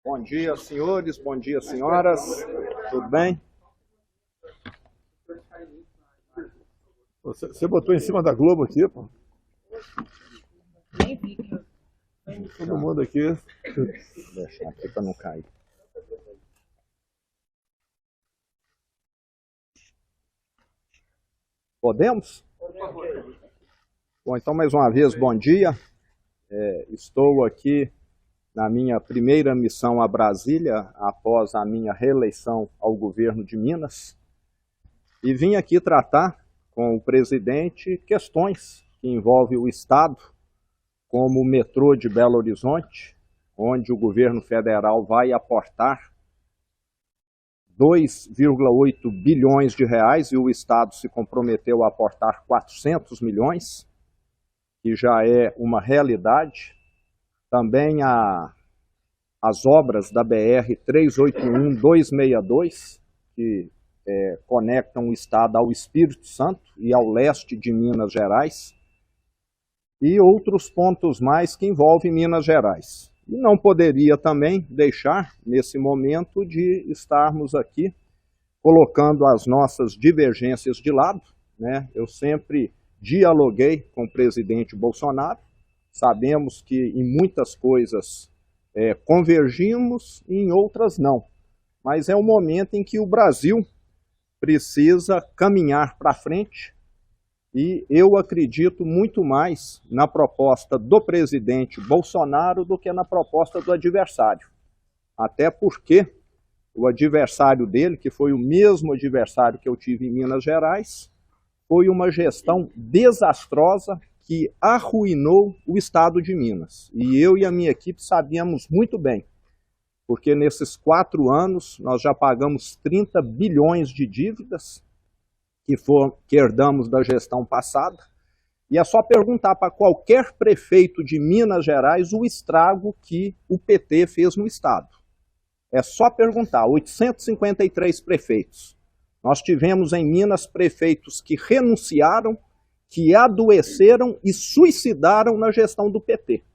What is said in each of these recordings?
Bom dia, senhores, bom dia, senhoras, tudo bem? Você botou em cima da Globo aqui, pô? Todo mundo aqui. Vou deixar aqui para não cair. Podemos? Bom, então mais uma vez, bom dia. Estou aqui na minha primeira missão a Brasília, após a minha reeleição ao governo de Minas, e vim aqui tratar com o presidente questões que envolvem o Estado, como o metrô de Belo Horizonte, onde o governo federal vai aportar 2,8 bilhões de reais, e o Estado se comprometeu a aportar 400 milhões, que já é uma realidade. Também as obras da BR-381-262, que conectam o estado ao Espírito Santo e ao leste de Minas Gerais, e outros pontos mais que envolvem Minas Gerais. E não poderia também deixar, nesse momento, de estarmos aqui colocando as nossas divergências de lado, né? Eu sempre dialoguei com o presidente Bolsonaro, sabemos que em muitas coisas convergimos e em outras não. Mas é um momento em que o Brasil precisa caminhar para frente, e eu acredito muito mais na proposta do presidente Bolsonaro do que na proposta do adversário. Até porque o adversário dele, que foi o mesmo adversário que eu tive em Minas Gerais, foi uma gestão desastrosa que arruinou o estado de Minas. E eu e a minha equipe sabíamos muito bem, porque nesses 4 anos nós já pagamos 30 bilhões de dívidas que herdamos da gestão passada, e é só perguntar para qualquer prefeito de Minas Gerais o estrago que o PT fez no estado. É só perguntar, 853 prefeitos. Nós tivemos em Minas prefeitos que renunciaram, que adoeceram e suicidaram na gestão do PT,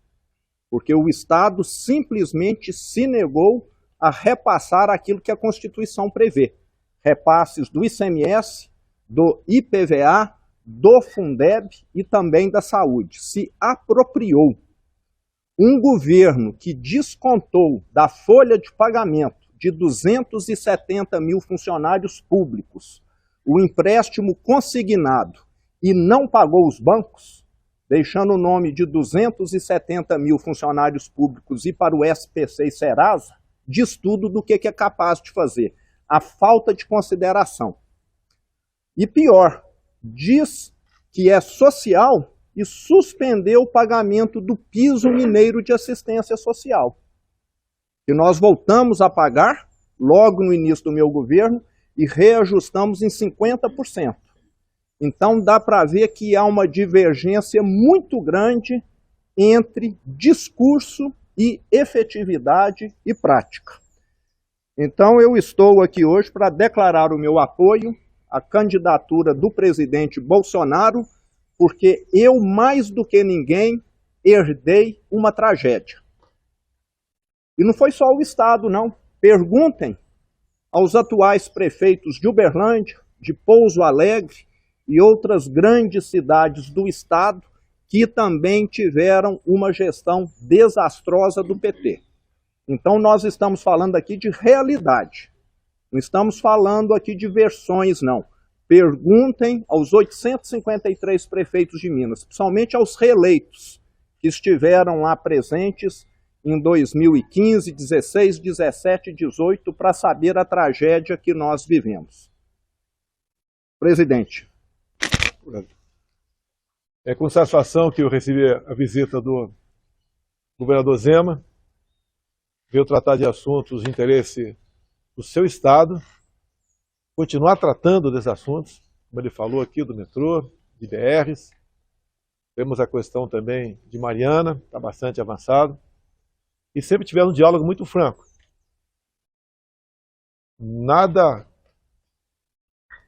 porque o Estado simplesmente se negou a repassar aquilo que a Constituição prevê. Repasses do ICMS, do IPVA, do Fundeb e também da saúde. Se apropriou. Um governo que descontou da folha de pagamento de 270 mil funcionários públicos o empréstimo consignado e não pagou os bancos, deixando o nome de 270 mil funcionários públicos ir para o SPC e Serasa, diz tudo do que é capaz de fazer. A falta de consideração. E pior, diz que é social e suspendeu o pagamento do piso mineiro de assistência social, que nós voltamos a pagar logo no início do meu governo e reajustamos em 50%. Então dá para ver que há uma divergência muito grande entre discurso e efetividade e prática. Então eu estou aqui hoje para declarar o meu apoio à candidatura do presidente Bolsonaro, porque eu, mais do que ninguém, herdei uma tragédia. E não foi só o Estado, não. Perguntem aos atuais prefeitos de Uberlândia, de Pouso Alegre e outras grandes cidades do Estado que também tiveram uma gestão desastrosa do PT. Então nós estamos falando aqui de realidade. Não estamos falando aqui de versões, não. Perguntem aos 853 prefeitos de Minas, principalmente aos reeleitos, que estiveram lá presentes em 2015, 16, 17 e 18, para saber a tragédia que nós vivemos. Presidente. É com satisfação que eu recebi a visita do governador Zema, veio tratar de assuntos de interesse do seu estado, continuar tratando desses assuntos, como ele falou aqui, do metrô, de BRs. Temos a questão também de Mariana, está bastante avançado. E sempre tivemos um diálogo muito franco. Nada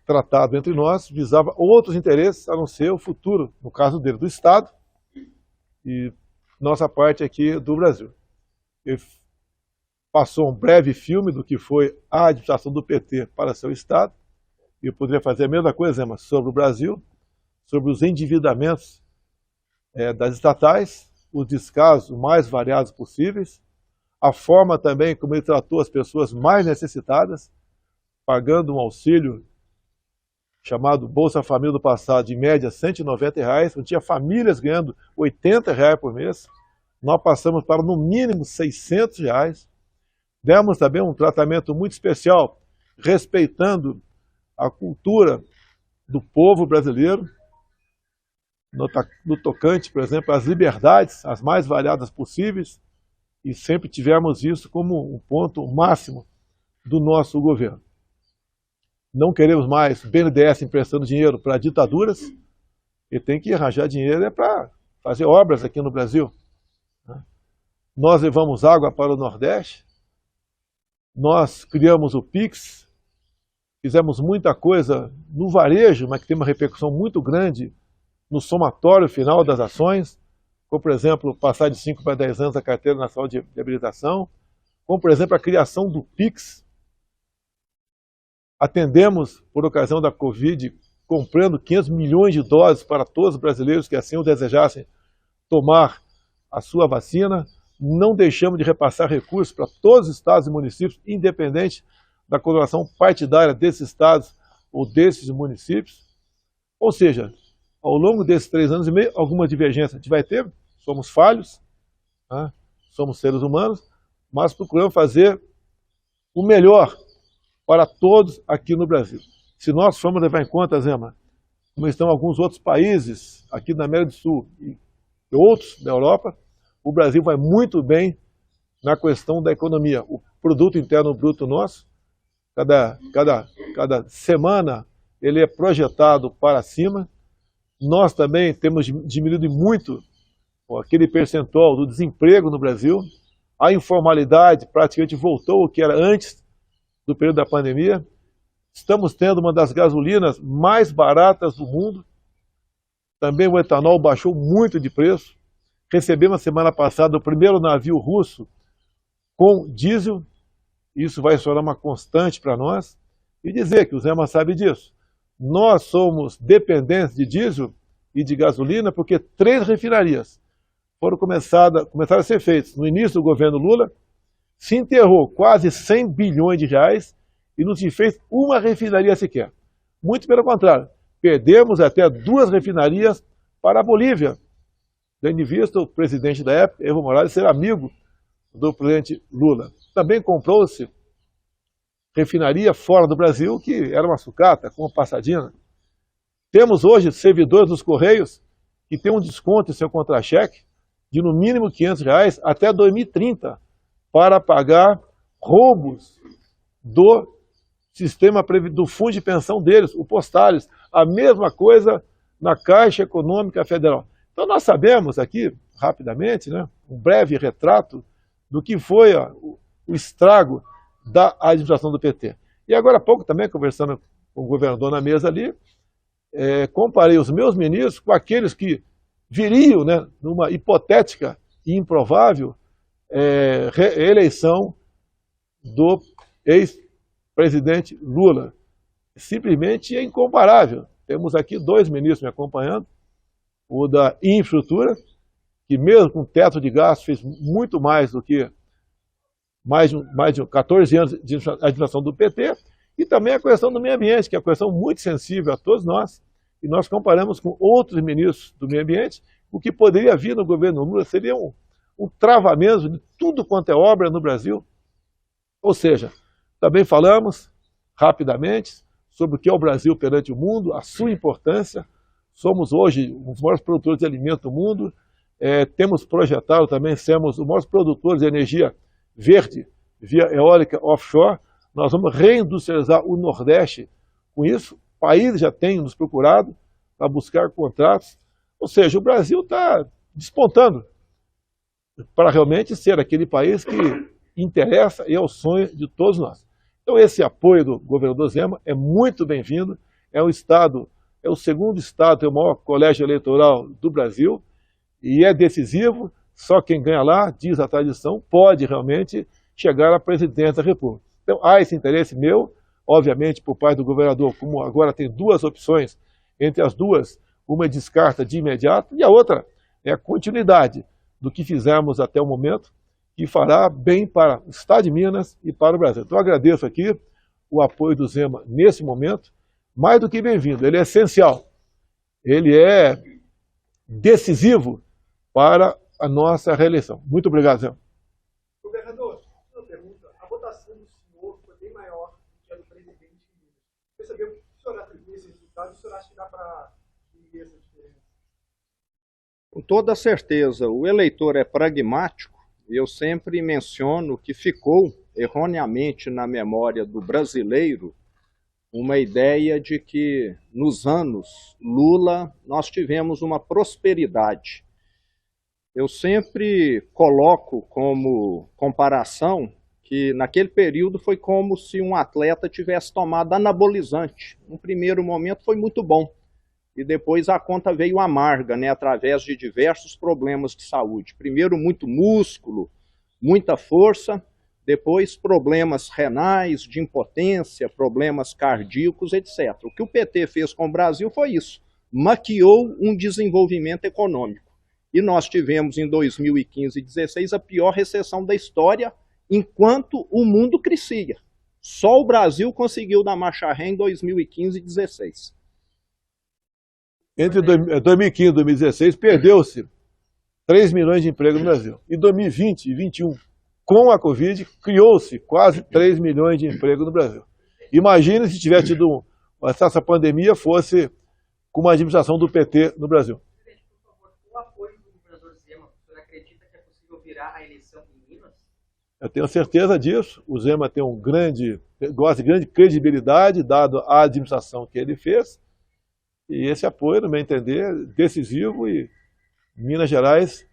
tratado entre nós visava outros interesses, a não ser o futuro, no caso dele, do Estado e nossa parte aqui do Brasil. Ele passou um breve filme do que foi a administração do PT para seu Estado, e eu poderia fazer a mesma coisa, mas sobre o Brasil, sobre os endividamentos das estatais, os descasos mais variados possíveis, a forma também como ele tratou as pessoas mais necessitadas, pagando um auxílio chamado Bolsa Família do passado, de média R$ 190, onde tinha famílias ganhando R$ 80 por mês. Nós passamos para, no mínimo, R$ 600. Demos também um tratamento muito especial, respeitando a cultura do povo brasileiro, no tocante, por exemplo, às liberdades, as mais variadas possíveis, e sempre tivemos isso como um ponto máximo do nosso governo. Não queremos mais BNDES emprestando dinheiro para ditaduras, e tem que arranjar dinheiro para fazer obras aqui no Brasil. Nós levamos água para o Nordeste, nós criamos o PIX, fizemos muita coisa no varejo, mas que tem uma repercussão muito grande no somatório final das ações, como, por exemplo, passar de 5 para 10 anos a carteira nacional de habilitação, como, por exemplo, a criação do PIX. Atendemos, por ocasião da Covid, comprando 500 milhões de doses para todos os brasileiros que assim o desejassem tomar a sua vacina. Não deixamos de repassar recursos para todos os estados e municípios, independente da coloração partidária desses estados ou desses municípios. Ou seja, ao longo desses 3 anos e meio, alguma divergência a gente vai ter, somos falhos, né? Somos seres humanos, mas procuramos fazer o melhor para todos aqui no Brasil. Se nós formos levar em conta, Zema, como estão alguns outros países aqui na América do Sul e outros da Europa, o Brasil vai muito bem na questão da economia. O produto interno bruto nosso, cada semana, ele é projetado para cima. Nós também temos diminuído muito aquele percentual do desemprego no Brasil. A informalidade praticamente voltou ao que era antes do período da pandemia. Estamos tendo uma das gasolinas mais baratas do mundo. Também o etanol baixou muito de preço. Recebemos semana passada o primeiro navio russo com diesel. Isso vai se tornar uma constante para nós. E dizer que o Zema sabe disso. Nós somos dependentes de diesel e de gasolina porque 3 refinarias começaram a ser feitas. No início do governo Lula, se enterrou quase 100 bilhões de reais e não se fez uma refinaria sequer. Muito pelo contrário, perdemos até 2 refinarias para a Bolívia, tendo em vista o presidente da época, Evo Morales, ser amigo do presidente Lula. Também comprou-se refinaria fora do Brasil, que era uma sucata, com uma passadina. Temos hoje servidores dos Correios que têm um desconto em seu contra-cheque de no mínimo R$500 até 2030 para pagar roubos do sistema do fundo de pensão deles, o Postales. A mesma coisa na Caixa Econômica Federal. Então nós sabemos aqui, rapidamente, né, um breve retrato do que foi o estrago da administração do PT. E agora há pouco também, conversando com o governador na mesa ali, comparei os meus ministros com aqueles que viriam, né, numa hipotética e improvável eleição do ex-presidente Lula. Simplesmente é incomparável. Temos aqui 2 ministros me acompanhando, o da infraestrutura, que mesmo com teto de gasto fez muito mais do que mais de 14 anos de administração do PT, e também a questão do meio ambiente, que é uma questão muito sensível a todos nós, e nós comparamos com outros ministros do meio ambiente. O que poderia vir no governo Lula seria um travamento de tudo quanto é obra no Brasil. Ou seja, também falamos rapidamente sobre o que é o Brasil perante o mundo, a sua importância. Somos hoje um dos maiores produtores de alimento do mundo, temos projetado também sermos os maiores produtores de energia verde via eólica offshore. Nós vamos reindustrializar o Nordeste com isso. O país já tem nos procurado para buscar contratos. Ou seja, o Brasil está despontando para realmente ser aquele país que interessa e é o sonho de todos nós. Então esse apoio do governador Zema é muito bem-vindo é um estado, é o segundo estado, tem o maior colégio eleitoral do Brasil, e é decisivo, só quem ganha lá, diz a tradição, pode realmente chegar à presidência da República. Então, há esse interesse meu, obviamente, por parte do governador, como agora tem duas opções, entre as duas, uma descarta de imediato, e a outra é a continuidade do que fizemos até o momento, que fará bem para o Estado de Minas e para o Brasil. Então, eu agradeço aqui o apoio do Zema nesse momento, mais do que bem-vindo, ele é essencial, ele é decisivo para a nossa reeleição. Muito obrigado, Zema. Governador, uma pergunta. A votação do senhor foi bem maior do que a do presidente. Quer saber o que o senhor atribui esse resultado e o senhor acha que dá para diminuir essa diferença? Com toda certeza, o eleitor é pragmático. Eu sempre menciono que ficou erroneamente na memória do brasileiro uma ideia de que nos anos Lula nós tivemos uma prosperidade. Eu sempre coloco como comparação que naquele período foi como se um atleta tivesse tomado anabolizante. No primeiro momento foi muito bom, e depois a conta veio amarga, né, através de diversos problemas de saúde. Primeiro muito músculo, muita força, depois problemas renais, de impotência, problemas cardíacos, etc. O que o PT fez com o Brasil foi isso, maquiou um desenvolvimento econômico. E nós tivemos em 2015 e 2016 a pior recessão da história, enquanto o mundo crescia. Só o Brasil conseguiu dar marcha ré em 2015 e 2016. Entre 2015 e 2016, perdeu-se 3 milhões de empregos no Brasil. Em 2020 e 2021, com a Covid, criou-se quase 3 milhões de empregos no Brasil. Imagine se tivesse tido se essa pandemia fosse com uma administração do PT no Brasil. O apoio do governador Zema, o senhor acredita que é possível virar a eleição em Minas? Eu tenho certeza disso. O Zema tem gosta de grande credibilidade, dado a administração que ele fez. E esse apoio, no meu entender, é decisivo, e em Minas Gerais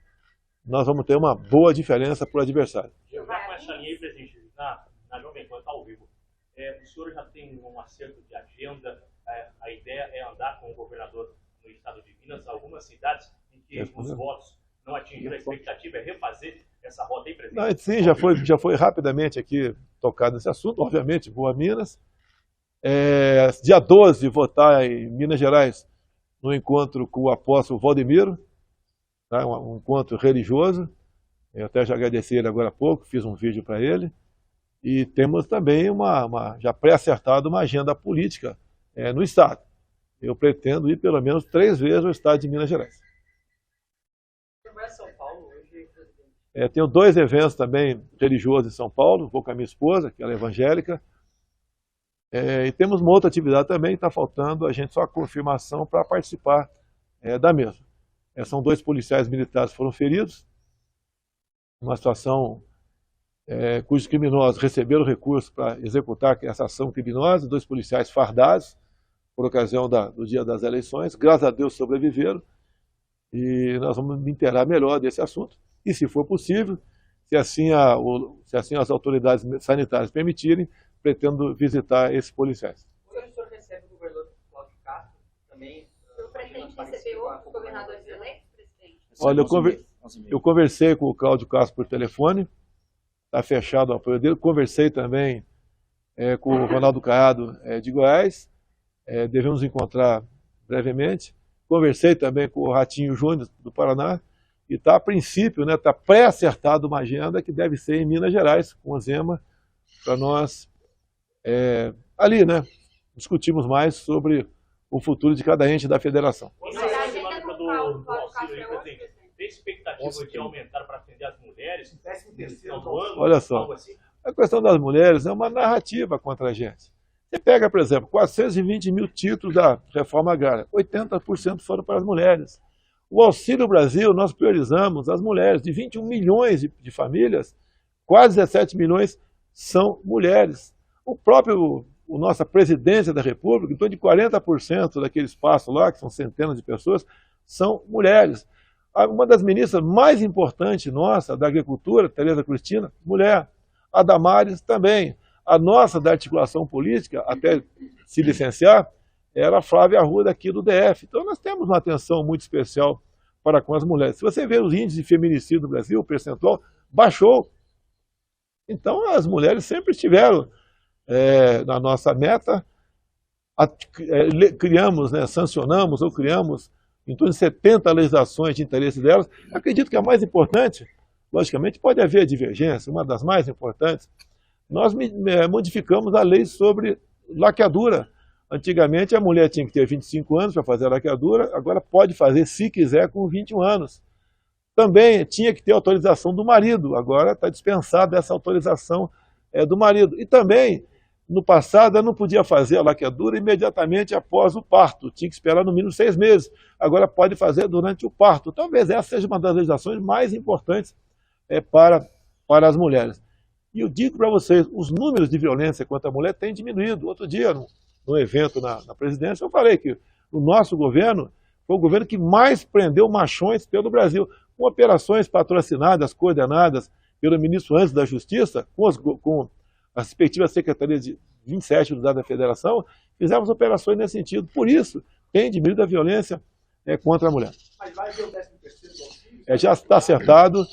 nós vamos ter uma boa diferença para o adversário. Já com essa linha aí, presidente, na Jovem Pan, está ao vivo. O senhor já tem um acerto de agenda? A ideia é andar com o governador no estado de Minas, algumas cidades em que os votos não atingiram a expectativa, é refazer essa rota aí, presidente? Não, sim, já foi rapidamente aqui tocado nesse assunto, obviamente, vou a Minas. Dia 12, votar em Minas Gerais, no encontro com o apóstolo Valdemiro, tá? Um encontro religioso. Eu até já agradeci ele agora há pouco, fiz um vídeo para ele. E temos também já pré-acertado uma agenda política no Estado. Eu pretendo ir pelo menos 3 vezes ao Estado de Minas Gerais. Você vai a São Paulo hoje, presidente? Tenho 2 eventos também religiosos em São Paulo, vou com a minha esposa, que ela é evangélica. E temos uma outra atividade também, está faltando a gente só a confirmação para participar da mesma. São 2 policiais militares que foram feridos, uma situação cujos criminosos receberam recursos para executar essa ação criminosa, 2 policiais fardados, por ocasião do dia das eleições, graças a Deus sobreviveram, e nós vamos me inteirar melhor desse assunto, e se for possível, se assim as autoridades sanitárias permitirem, pretendo visitar esses policiais. Hoje o senhor recebe o governador Cláudio Castro também? O senhor pretende receber outros governadores eleitos, presidente? Olha, eu conversei com o Cláudio Castro por telefone, está fechado o apoio dele. Conversei também com o Ronaldo Caiado de Goiás, devemos encontrar brevemente. Conversei também com o Ratinho Júnior do Paraná, e está a princípio, está pré-acertada uma agenda que deve ser em Minas Gerais, com o Zema, para nós ali, discutimos mais sobre o futuro de cada ente da federação. Em relação à dinâmica do auxílio aí, presidente, tem expectativa de aumentar para atender as mulheres? Olha só, a questão das mulheres é uma narrativa contra a gente. Você pega, por exemplo, 420 mil títulos da reforma agrária, 80% foram para as mulheres. O Auxílio Brasil, nós priorizamos as mulheres, de 21 milhões de famílias, quase 17 milhões são mulheres. A nossa presidência da República, em torno de 40% daquele espaço lá, que são centenas de pessoas, são mulheres. Uma das ministras mais importantes nossa, da Agricultura, Tereza Cristina, mulher. A Damares também. A nossa da articulação política, até se licenciar, era a Flávia Arruda aqui do DF. Então nós temos uma atenção muito especial para com as mulheres. Se você ver os índices de feminicídio no Brasil, o percentual baixou. Então as mulheres sempre estiveram na nossa meta. Criamos, né, sancionamos ou criamos em torno de 70 legislações de interesse delas. Acredito que a mais importante, logicamente pode haver divergência, uma das mais importantes, nós modificamos a lei sobre laqueadura. Antigamente a mulher tinha que ter 25 anos para fazer a laqueadura, agora pode fazer, se quiser, com 21 anos. Também tinha que ter autorização do marido, agora está dispensada essa autorização do marido. E também, no passado, ela não podia fazer a laqueadura imediatamente após o parto, tinha que esperar no mínimo 6 meses. Agora pode fazer durante o parto. Talvez essa seja uma das legislações mais importantes para as mulheres. E eu digo para vocês, os números de violência contra a mulher têm diminuído. Outro dia, no evento na presidência, eu falei que o nosso governo foi o governo que mais prendeu machões pelo Brasil, com operações patrocinadas, coordenadas pelo ministro antes da Justiça, com a respectiva Secretaria de 27 unidades da Federação, fizemos operações nesse sentido. Por isso, tem diminuído a violência contra a mulher. Mas vai ver o 13º auxílio? Já está acertado,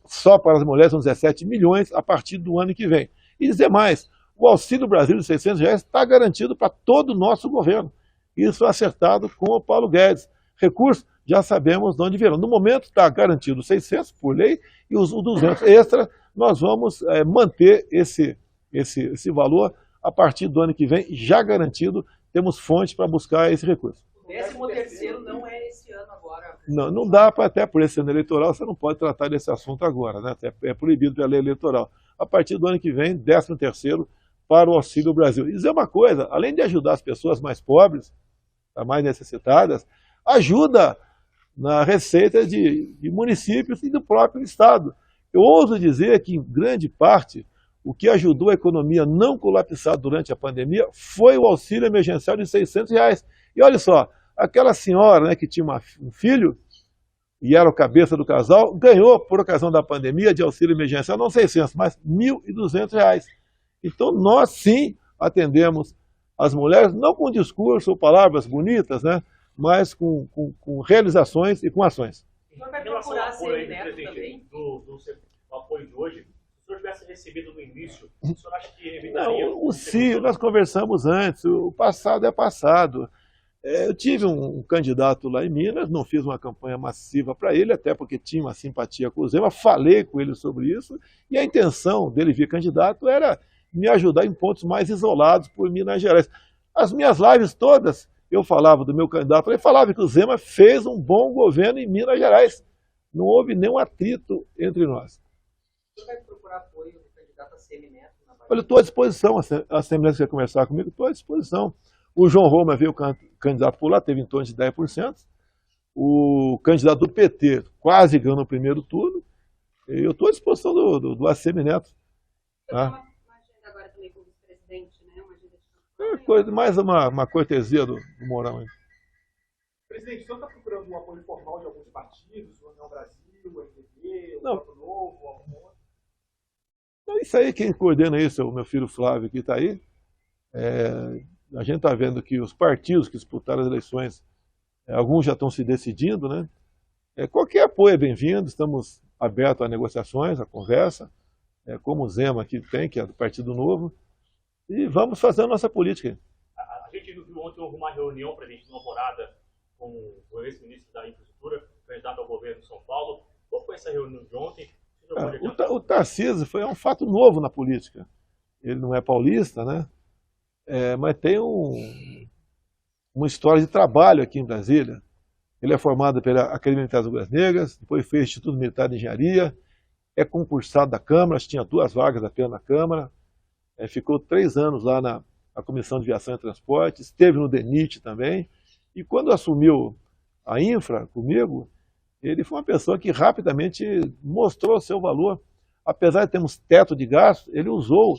só para as mulheres são 17 milhões a partir do ano que vem. E dizer mais, o Auxílio Brasil de R$600 está garantido para todo o nosso governo. Isso é acertado com o Paulo Guedes. Recursos, já sabemos de onde virão. No momento está garantido 600 por lei e os 200 extra, nós vamos manter esse valor a partir do ano que vem, já garantido, temos fonte para buscar esse recurso. O 13º não é esse ano agora. Não dá para, até por esse ano eleitoral, você não pode tratar desse assunto agora, né? É proibido pela lei eleitoral. A partir do ano que vem, 13º para o Auxílio Brasil. E dizer uma coisa, além de ajudar as pessoas mais pobres, as mais necessitadas, ajuda na receita de municípios e do próprio Estado. Eu ouso dizer que, em grande parte, o que ajudou a economia a não colapsar durante a pandemia foi o auxílio emergencial de R$600. E olha só, aquela senhora, né, que tinha um filho e era o cabeça do casal, ganhou, por ocasião da pandemia, de auxílio emergencial, não 600, mas R$1.200. Então, nós sim atendemos as mulheres, não com discurso ou palavras bonitas, né, mas com realizações e com ações. O senhor vai Em relação ao procurar apoio aí, semineto presidente, também? do apoio de hoje, se o senhor tivesse recebido no início, o senhor acha que evitaria... Não, o Ciro, nós conversamos antes, o passado é passado. Eu tive um candidato lá em Minas, não fiz uma campanha massiva para ele, até porque tinha uma simpatia com o Zema, falei com ele sobre isso, e a intenção dele vir candidato era me ajudar em pontos mais isolados por Minas Gerais. As minhas lives todas, eu falava do meu candidato, ele falava que o Zema fez um bom governo em Minas Gerais. Não houve nenhum atrito entre nós. O senhor vai procurar apoio do candidato a semineto? Olha, eu estou à disposição, a Assembleia que quer conversar comigo, estou à disposição. O João Roma veio candidato por lá, teve em torno de 10%. O candidato do PT quase ganhou no primeiro turno. E eu estou à disposição do ACM Neto. Tá? Uma agenda agora também com o vice-presidente, né? Uma agenda de campanha. Mais uma cortesia do Mourão. Presidente, o senhor está procurando um apoio formal de alguns partidos, o União Brasil, o MDB, o Não. Voto Novo, algum outro? Então, isso aí, quem coordena isso é o meu filho Flávio, que está aí. A gente está vendo que os partidos que disputaram as eleições, alguns já estão se decidindo, né? Qualquer apoio é bem-vindo, estamos abertos a negociações, a conversa, como o Zema aqui tem, que é do Partido Novo, e vamos fazer a nossa política. A gente viu que ontem houve uma reunião, presidente, numa morada com o ex-ministro da Infraestrutura, candidato ao governo de São Paulo. Qual foi essa reunião de ontem? O Tarcísio foi um fato novo na política. Ele não é paulista, né? Mas tem uma história de trabalho aqui em Brasília. Ele é formado pela Academia Militar das Águas Negras, depois fez Instituto Militar de Engenharia, é concursado da Câmara, tinha 2 vagas apenas na Câmara, ficou 3 anos lá na Comissão de Viação e Transporte, esteve no DENIT também, e quando assumiu a Infra comigo, ele foi uma pessoa que rapidamente mostrou seu valor. Apesar de termos teto de gasto, ele usou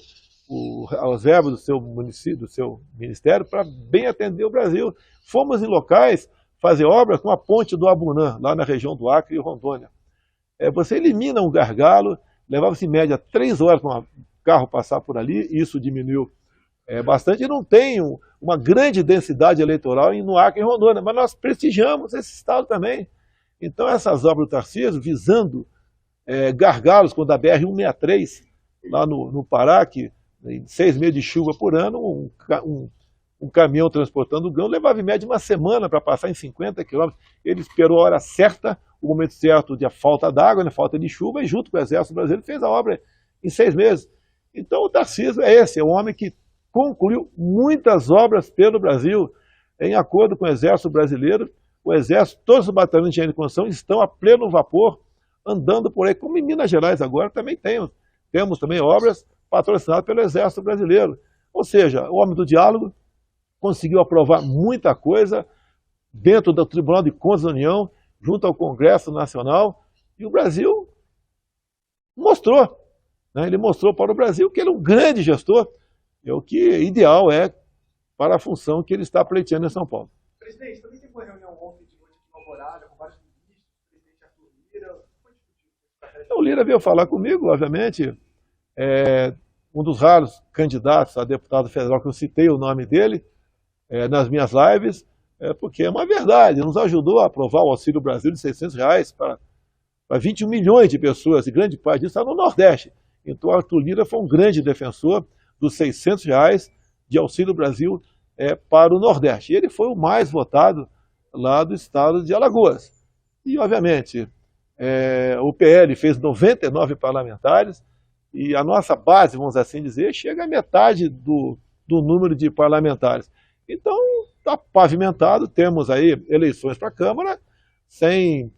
as verbas do seu município, do seu ministério, para bem atender o Brasil. Fomos em locais fazer obras com a ponte do Abunã, lá na região do Acre e Rondônia. Você elimina um gargalo, levava-se em média 3 horas para um carro passar por ali, e isso diminuiu bastante, e não tem uma grande densidade eleitoral no Acre e em Rondônia, mas nós prestigiamos esse estado também. Então essas obras do Tarcísio, visando gargalos, quando a BR-163, lá no Pará, que em 6 meses de chuva por ano, um caminhão transportando grão levava em média uma semana para passar em 50 quilômetros. Ele esperou a hora certa, o momento certo de falta d'água, né, falta de chuva, e junto com o Exército Brasileiro fez a obra em 6 meses. Então o Tarcísio é um homem que concluiu muitas obras pelo Brasil, em acordo com o Exército Brasileiro. O Exército, todos os batalhões de engenharia de construção estão a pleno vapor, andando por aí, como em Minas Gerais agora também temos também obras patrocinadas pelo Exército Brasileiro. Ou seja, o homem do diálogo conseguiu aprovar muita coisa dentro do Tribunal de Contas da União, junto ao Congresso Nacional, e o Brasil mostrou, né? Ele mostrou para o Brasil que ele é um grande gestor, o que ideal é para a função que ele está pleiteando em São Paulo. Presidente, também teve uma reunião ontem de noite aqui em Alvorada, com vários ministros, o presidente Arthur Lira. Foi discutido. O Lira veio falar comigo, obviamente, um dos raros candidatos a deputado federal que eu citei o nome dele nas minhas lives, porque é uma verdade, nos ajudou a aprovar o Auxílio Brasil de R$600 para 21 milhões de pessoas, e grande parte disso está no Nordeste. Então, Arthur Lira foi um grande defensor dos R$600 de Auxílio Brasil para o Nordeste. E ele foi o mais votado lá do estado de Alagoas. E, obviamente, o PL fez 99 parlamentares, e a nossa base, vamos assim dizer, chega à metade do número de parlamentares. Então, está pavimentado, temos aí eleições para a Câmara sem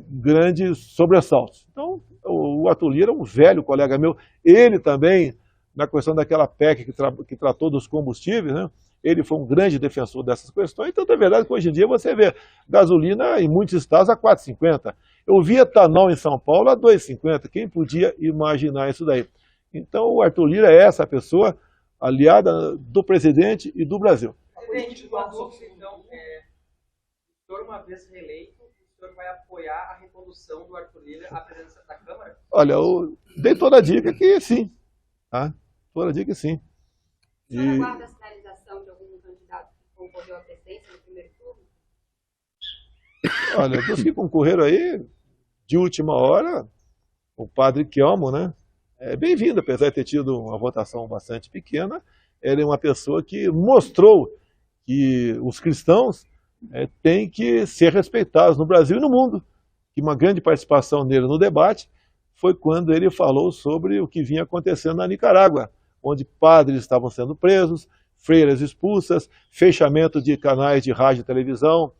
grandes sobressaltos. Então, o Arthur Lira é um velho colega meu, ele também, na questão daquela PEC que tratou dos combustíveis, né? Ele foi um grande defensor dessas questões. Então, é verdade que hoje em dia você vê gasolina em muitos estados a R$ 4,50. Eu vi etanol em São Paulo a R$ 2,50. Quem podia imaginar isso daí? Então, o Arthur Lira é essa pessoa aliada do presidente e do Brasil. Presidente, o Adolfo, então, o senhor, uma vez reeleito, o senhor vai apoiar a recondução do Arthur Lira à presidência da Câmara? Olha, eu dei toda a dica que sim. Tá? Toda a dica que sim. O senhor aguarda a sinalização de algum candidato que concorreu à presidência no primeiro turno? Olha, dos que concorreram aí, de última hora, o padre Kelmo, né? É bem-vindo, apesar de ter tido uma votação bastante pequena. Ele é uma pessoa que mostrou que os cristãos têm que ser respeitados no Brasil e no mundo. E uma grande participação dele no debate foi quando ele falou sobre o que vinha acontecendo na Nicarágua, onde padres estavam sendo presos, freiras expulsas, fechamento de canais de rádio e televisão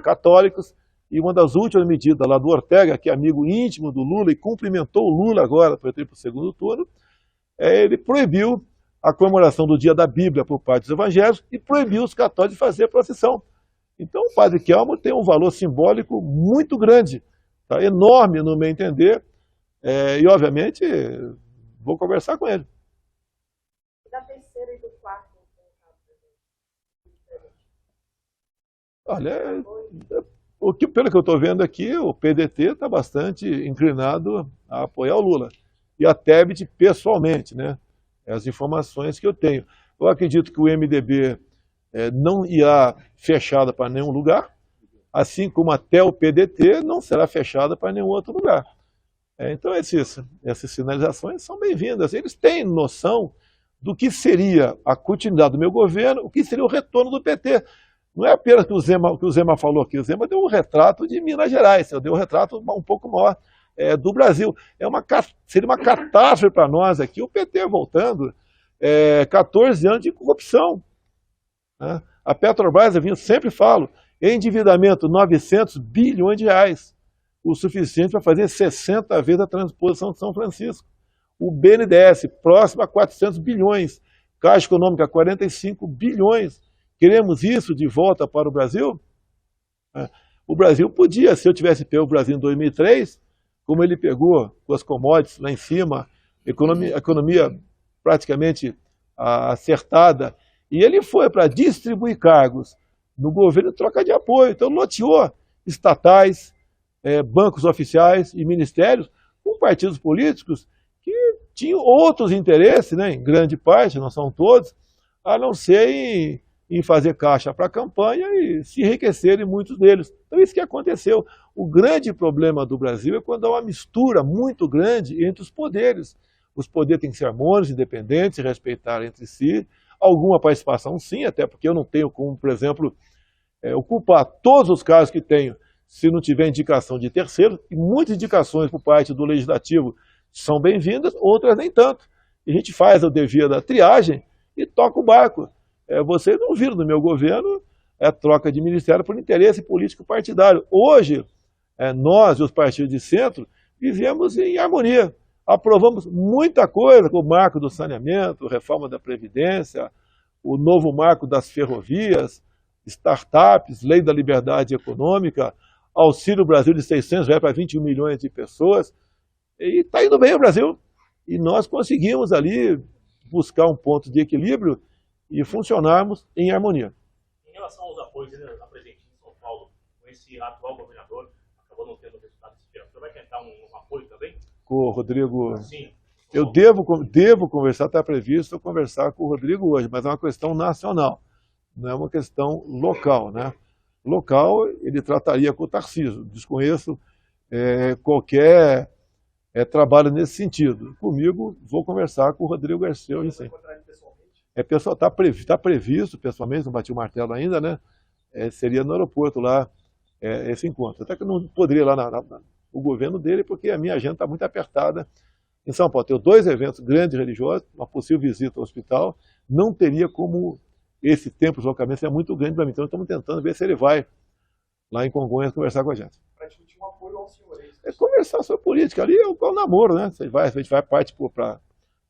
católicos. E uma das últimas medidas lá do Ortega, que é amigo íntimo do Lula e cumprimentou o Lula agora para ir para o segundo turno, ele proibiu a comemoração do Dia da Bíblia por parte dos evangélicos e proibiu os católicos de fazer procissão. Então o padre Kelmo tem um valor simbólico muito grande, tá? Enorme no meu entender, e obviamente vou conversar com ele. Da terceira e do quarto? Olha, pelo que eu estou vendo aqui, o PDT está bastante inclinado a apoiar o Lula. E a Tebet pessoalmente, né? As informações que eu tenho. Eu acredito que o MDB não irá fechada para nenhum lugar, assim como até o PDT não será fechada para nenhum outro lugar. Então essas sinalizações são bem-vindas. Eles têm noção do que seria a continuidade do meu governo, o que seria o retorno do PT. Não é apenas o que o Zema falou aqui, o Zema deu um retrato de Minas Gerais, deu um retrato um pouco maior do Brasil. Seria uma catástrofe para nós aqui, o PT voltando, 14 anos de corrupção. Né? A Petrobras, eu sempre falo, endividamento 900 bilhões de reais, o suficiente para fazer 60 vezes a transposição de São Francisco. O BNDES, próximo a 400 bilhões, Caixa Econômica 45 bilhões. Queremos isso de volta para o Brasil? O Brasil podia, se eu tivesse pego o Brasil em 2003, como ele pegou com as commodities lá em cima, economia praticamente acertada, e ele foi para distribuir cargos no governo em troca de apoio. Então loteou estatais, bancos oficiais e ministérios com partidos políticos que tinham outros interesses, né, em grande parte, não são todos, a não ser em fazer caixa para a campanha e se enriquecerem muitos deles. Então isso que aconteceu. O grande problema do Brasil é quando há uma mistura muito grande entre os poderes. Os poderes têm que ser harmônicos, independentes, se respeitar entre si. Alguma participação sim, até porque eu não tenho como, por exemplo, ocupar todos os cargos que tenho se não tiver indicação de terceiro, e muitas indicações por parte do Legislativo são bem-vindas, outras nem tanto. E a gente faz o dever da triagem e toca o barco. Vocês não viram no meu governo troca de ministério por interesse político partidário. Hoje, nós e os partidos de centro vivemos em harmonia. Aprovamos muita coisa, como o marco do saneamento, reforma da Previdência, o novo marco das ferrovias, startups, lei da liberdade econômica, Auxílio Brasil de 600 reais para 21 milhões de pessoas. E está indo bem o Brasil. E nós conseguimos ali buscar um ponto de equilíbrio e funcionarmos em harmonia. Em relação aos apoios da presidente de São Paulo, com esse atual governador, acabou não tendo resultado esperado. Você vai tentar um apoio também? Com o Rodrigo? Sim. Eu devo conversar, está previsto eu conversar com o Rodrigo hoje, mas é uma questão nacional, não é uma questão local, né? Local, ele trataria com o Tarcísio. Desconheço qualquer trabalho nesse sentido. Comigo, vou conversar com o Rodrigo Garcia hoje sim. Pessoal, está previsto, pessoalmente, não bati o martelo ainda, né? Seria no aeroporto lá esse encontro. Até que eu não poderia ir lá no governo dele, porque a minha agenda está muito apertada. Em São Paulo, tenho 2 eventos grandes religiosos, uma possível visita ao hospital, não teria como esse tempo de deslocamento seria muito grande para mim. Então, estamos tentando ver se ele vai lá em Congonhas conversar com a gente. Para discutir um apoio ao senhor. Conversar sobre política. Ali é o namoro, né? Se a gente vai parte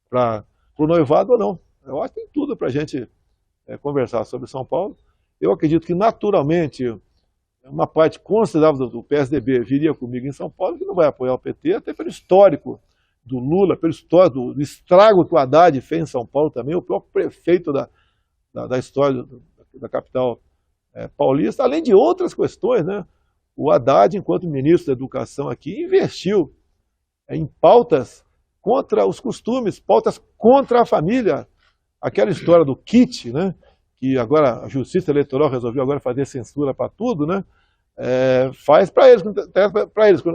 para o noivado ou não. Eu acho que tem tudo para a gente conversar sobre São Paulo. Eu acredito que, naturalmente, uma parte considerável do PSDB viria comigo em São Paulo, que não vai apoiar o PT, até pelo histórico do Lula, pelo histórico do estrago que o Haddad fez em São Paulo também, o próprio prefeito da história da capital paulista, além de outras questões, né? O Haddad, enquanto ministro da Educação aqui, investiu em pautas contra os costumes, pautas contra a família. Aquela história do kit, né? Que agora a Justiça Eleitoral resolveu agora fazer censura para tudo, né? Faz para eles,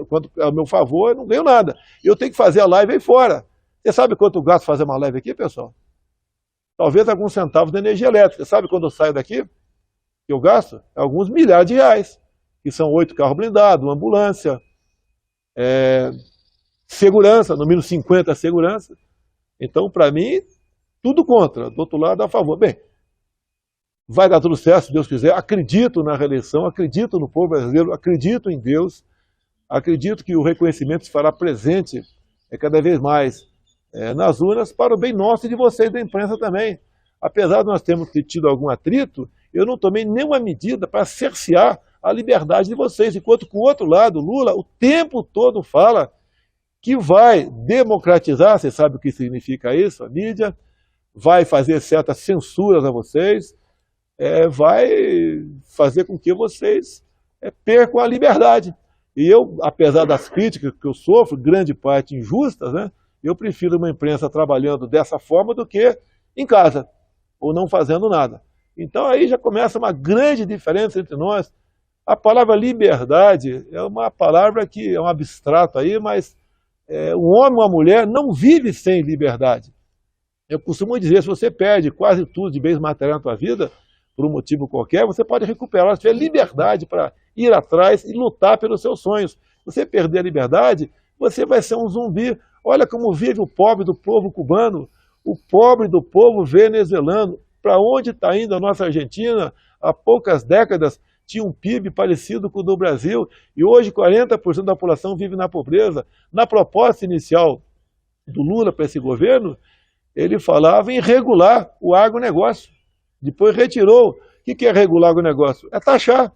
quando é ao meu favor, eu não ganho nada. Eu tenho que fazer a live aí fora. Você sabe quanto eu gasto fazer uma live aqui, pessoal? Talvez alguns centavos da energia elétrica. Sabe quando eu saio daqui? Que eu gasto? Alguns milhares de reais. Que são 8 carros blindados, uma ambulância, segurança, no mínimo 50 segurança. Então, para mim, tudo contra. Do outro lado, a favor. Bem, vai dar tudo certo, se Deus quiser. Acredito na reeleição, acredito no povo brasileiro, acredito em Deus, acredito que o reconhecimento se fará presente cada vez mais nas urnas para o bem nosso e de vocês da imprensa também. Apesar de nós termos tido algum atrito, eu não tomei nenhuma medida para cercear a liberdade de vocês, enquanto que o outro lado, Lula, o tempo todo fala que vai democratizar, você sabe o que significa isso, a mídia, vai fazer certas censuras a vocês, vai fazer com que vocês percam a liberdade. E eu, apesar das críticas que eu sofro, grande parte injustas, né, eu prefiro uma imprensa trabalhando dessa forma do que em casa, ou não fazendo nada. Então aí já começa uma grande diferença entre nós. A palavra liberdade é uma palavra que é um abstrato aí, mas um homem ou uma mulher não vive sem liberdade. Eu costumo dizer, se você perde quase tudo de bens materiais na tua vida, por um motivo qualquer, você pode recuperar, se tiver liberdade para ir atrás e lutar pelos seus sonhos. Se você perder a liberdade, você vai ser um zumbi. Olha como vive o pobre do povo cubano, o pobre do povo venezuelano. Para onde está indo a nossa Argentina? Há poucas décadas tinha um PIB parecido com o do Brasil e hoje 40% da população vive na pobreza. Na proposta inicial do Lula para esse governo, ele falava em regular o agronegócio. Depois retirou. O que é regular o agronegócio? É taxar.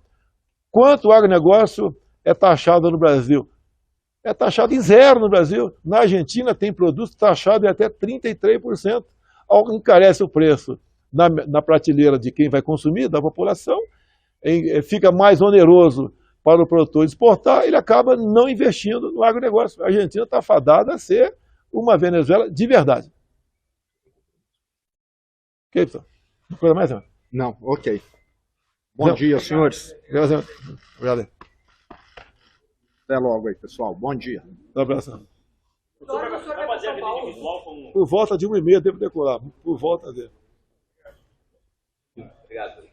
Quanto o agronegócio é taxado no Brasil? É taxado em 0 no Brasil. Na Argentina tem produtos taxados em até 33%. Algo encarece o preço na prateleira de quem vai consumir, da população, fica mais oneroso para o produtor exportar, ele acaba não investindo no agronegócio. A Argentina está fadada a ser uma Venezuela de verdade. Ok, pessoal? Uma coisa mais, senhor? Não, ok. Bom dia, senhores. Obrigado. Até logo aí, pessoal. Bom dia. Um abraço. O senhor vai fazer a vida individual com... Por volta de 1h30, devo decorar. Por volta dele. Obrigado.